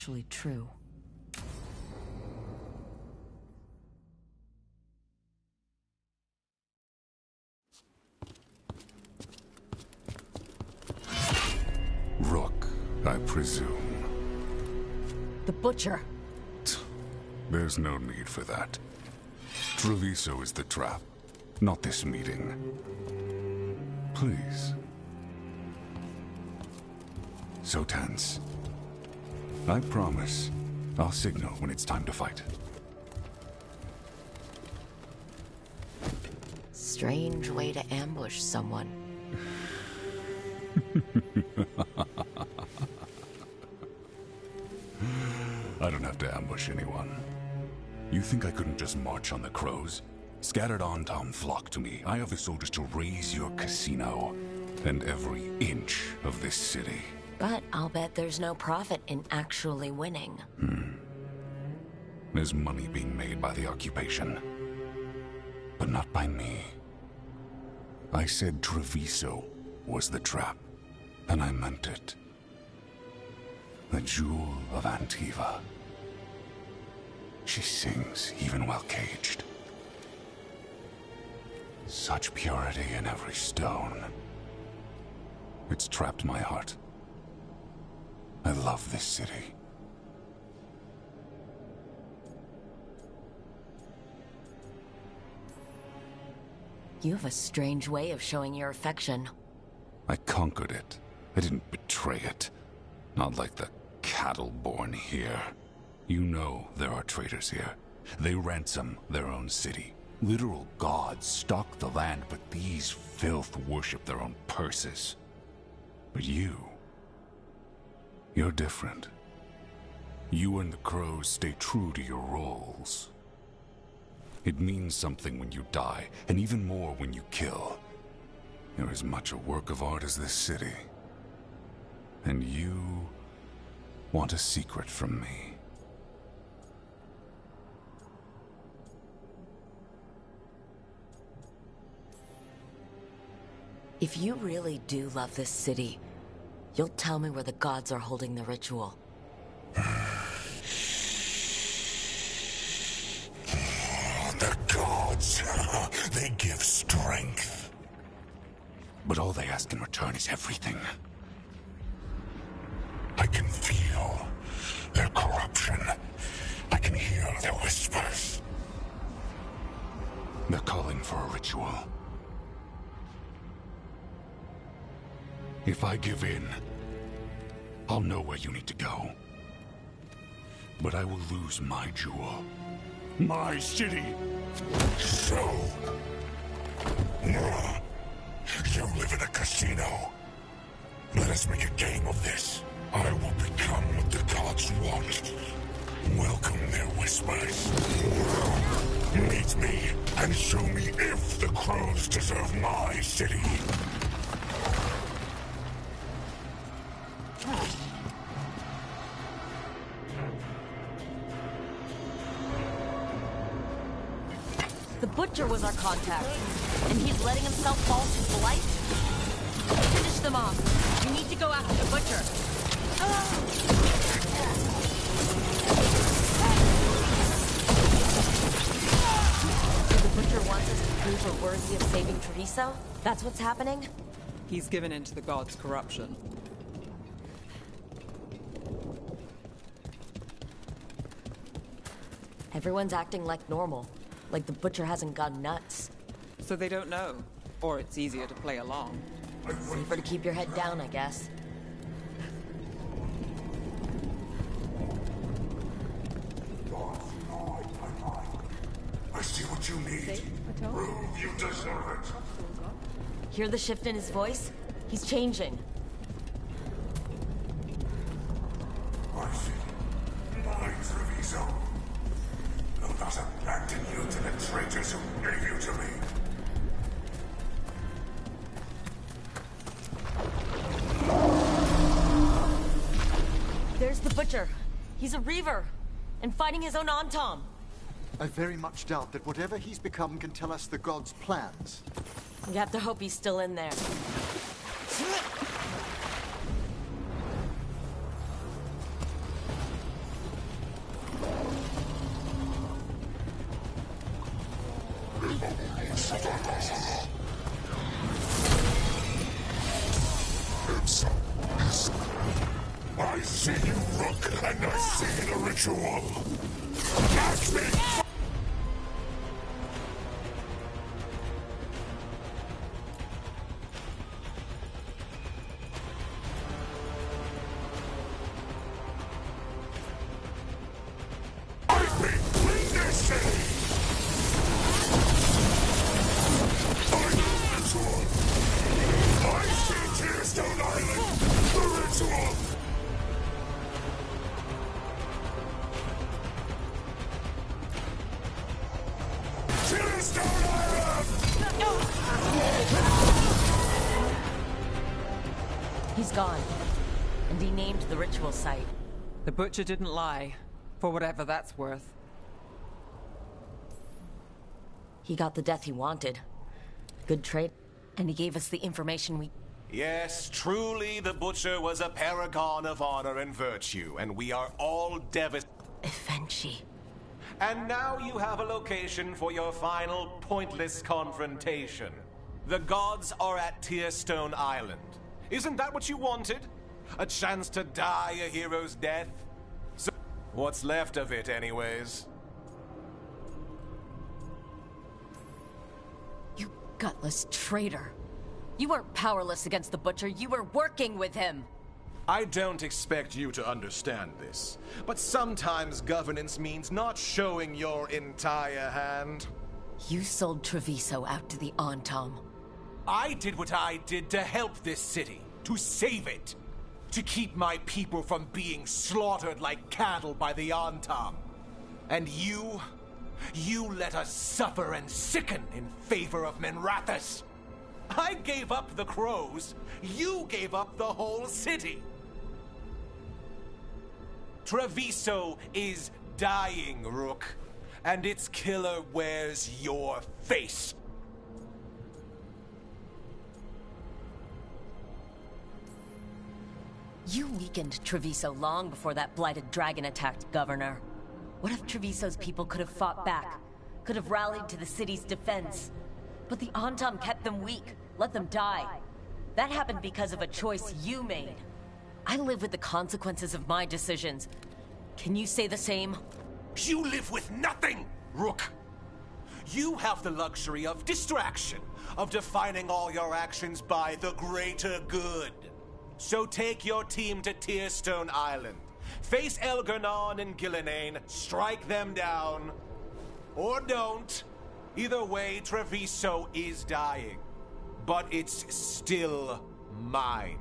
actually true. Rook, I presume. The Butcher. There's no need for that. Treviso is the trap, not this meeting. Please. So tense. I promise, I'll signal when it's time to fight. Strange way to ambush someone. I don't have to ambush anyone. You think I couldn't just march on the crows? Scattered on town flock to me. I have the soldiers to raise your casino and every inch of this city. But I'll bet there's no profit in actually winning. There's money being made by the occupation, but not by me. I said Treviso was the trap, and I meant it. The Jewel of Antiva. She sings even while caged. Such purity in every stone. It's trapped my heart. I love this city. You have a strange way of showing your affection. I conquered it. I didn't betray it. Not like the cattle born here. You know there are traitors here. They ransom their own city. Literal gods stalk the land, but these filth worship their own purses. But you're different. You and the crows stay true to your roles. It means something when you die, and even more when you kill. You're as much a work of art as this city. And you want a secret from me. If you really do love this city, you'll tell me where the gods are holding the ritual. The gods, they give strength. But all they ask in return is everything. I can feel their corruption. I can hear their whispers. They're calling for a ritual. If I give in, I'll know where you need to go. But I will lose my jewel. My city! So... you live in a casino. Let us make a game of this. I will become what the gods want. Welcome their whispers. Meet me and show me if the crows deserve my city. The Butcher was our contact, and he's letting himself fall to blight. Finish them off. You need to go after the Butcher. The Butcher wants us to prove we're worthy of saving Treviso? That's what's happening? He's given in to the gods' corruption. Everyone's acting like normal. Like the Butcher hasn't gone nuts. So they don't know. Or it's easier to play along. Safer to keep your head down, I guess. I see what you need. Prove you deserve it. Hear the shift in his voice? He's changing. I see. My Treviso. Will not abandon you to the traitors who gave you to me. There's the Butcher. He's a Reaver. And fighting his own Antom. I very much doubt that whatever he's become can tell us the gods' plans. We have to hope he's still in there. I see you, Rook, and I see the ritual. Catch me! He's gone. And he named the ritual site. The Butcher didn't lie, for whatever that's worth. He got the death he wanted. Good trade. And he gave us the information we... Yes, truly the Butcher was a paragon of honor and virtue, and we are all devastated. Evenchi. And now you have a location for your final pointless confrontation. The gods are at Tearstone Island. Isn't that what you wanted? A chance to die a hero's death? So, what's left of it, anyways? You gutless traitor. You weren't powerless against the Butcher, you were working with him! I don't expect you to understand this, but sometimes governance means not showing your entire hand. You sold Treviso out to the Antam. I did what I did to help this city, to save it, to keep my people from being slaughtered like cattle by the Antam. And you let us suffer and sicken in favor of Minrathous. I gave up the crows, you gave up the whole city. Treviso is dying, Rook, and its killer wears your face. You weakened Treviso long before that blighted dragon attacked, Governor. What if Treviso's people could have fought back? Could have rallied to the city's defense? But the Antam kept them weak, let them die. That happened because of a choice you made. I live with the consequences of my decisions. Can you say the same? You live with nothing, Rook! You have the luxury of distraction, of defining all your actions by the greater good. So take your team to Tearstone Island. Face Elgar'nan and Gillenane, strike them down. Or don't. Either way, Treviso is dying. But it's still mine.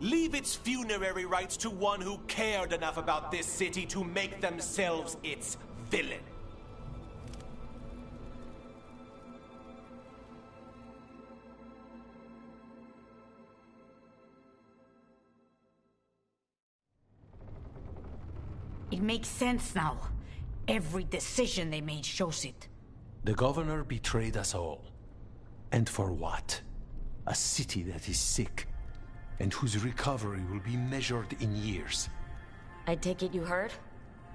Leave its funerary rites to one who cared enough about this city to make themselves its villain. It makes sense now. Every decision they made shows it. The governor betrayed us all. And for what? A city that is sick, and whose recovery will be measured in years. I take it you heard?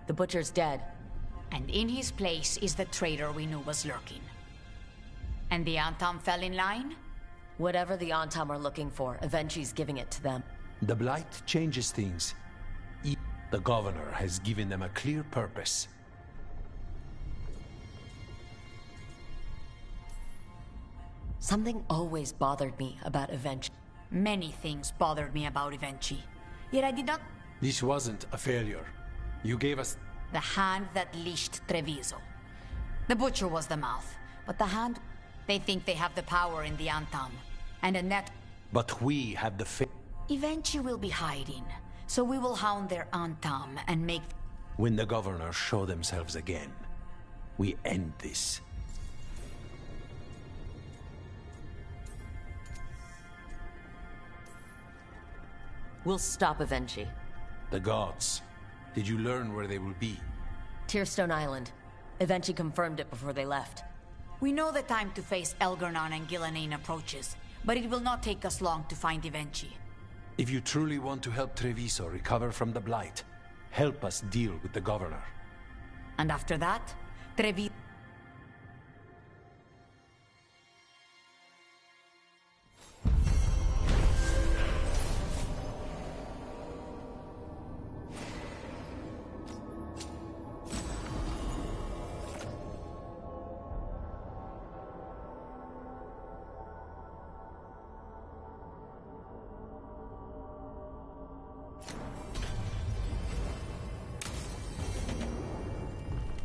The Butcher's dead. And in his place is the traitor we knew was lurking. And the Antam fell in line? Whatever the Antam are looking for, Evenchi's giving it to them. The Blight changes things. The governor has given them a clear purpose. Something always bothered me about Evenchi. Many things bothered me about Evenchi. Yet I did not... This wasn't a failure. You gave us... The hand that leashed Treviso. The Butcher was the mouth, but the hand... They think they have the power in the Antam. And a net... But we have the Evenchi will be hiding, so we will hound their Antam and make... When the governors show themselves again, we end this. We'll stop Evenchi. The gods. Did you learn where they will be? Tearstone Island. Evenchi confirmed it before they left. We know the time to face Elgar'nan and Gillenane approaches, but it will not take us long to find Evenchi. If you truly want to help Treviso recover from the Blight, help us deal with the governor. And after that,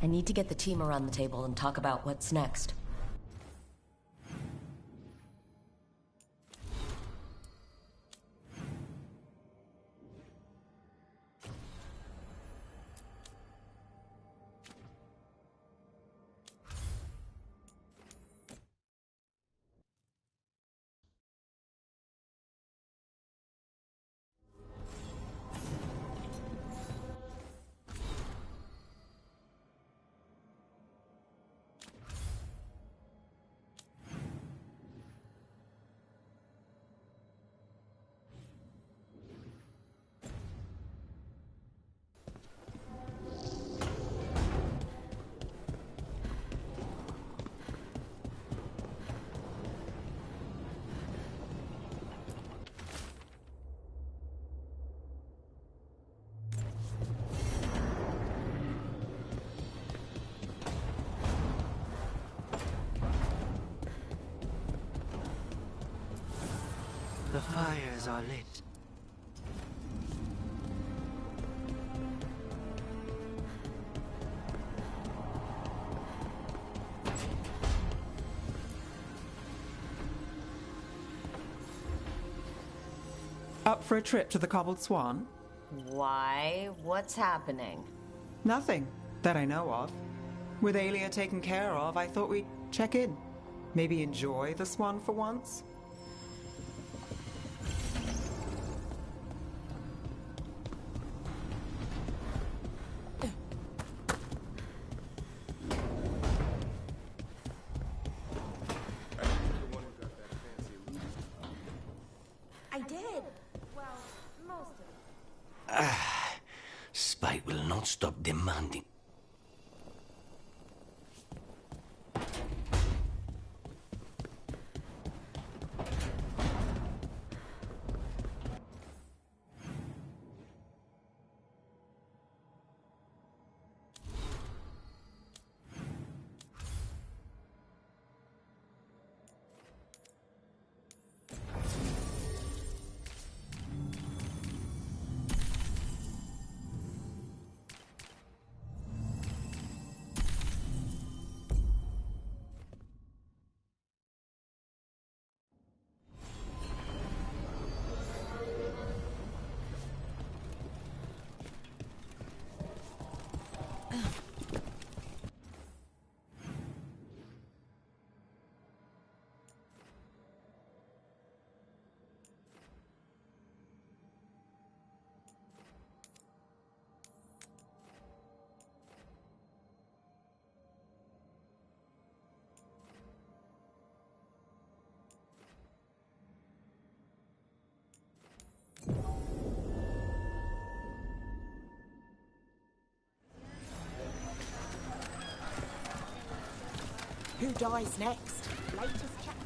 I need to get the team around the table and talk about what's next. The fires are lit. Up for a trip to the Cobbled Swan? Why? What's happening? Nothing, that I know of. With Aelia taken care of, I thought we'd check in. Maybe enjoy the Swan for once? I did. Well, most of it. Spite will not stop demanding. Who dies next? Latest chapter.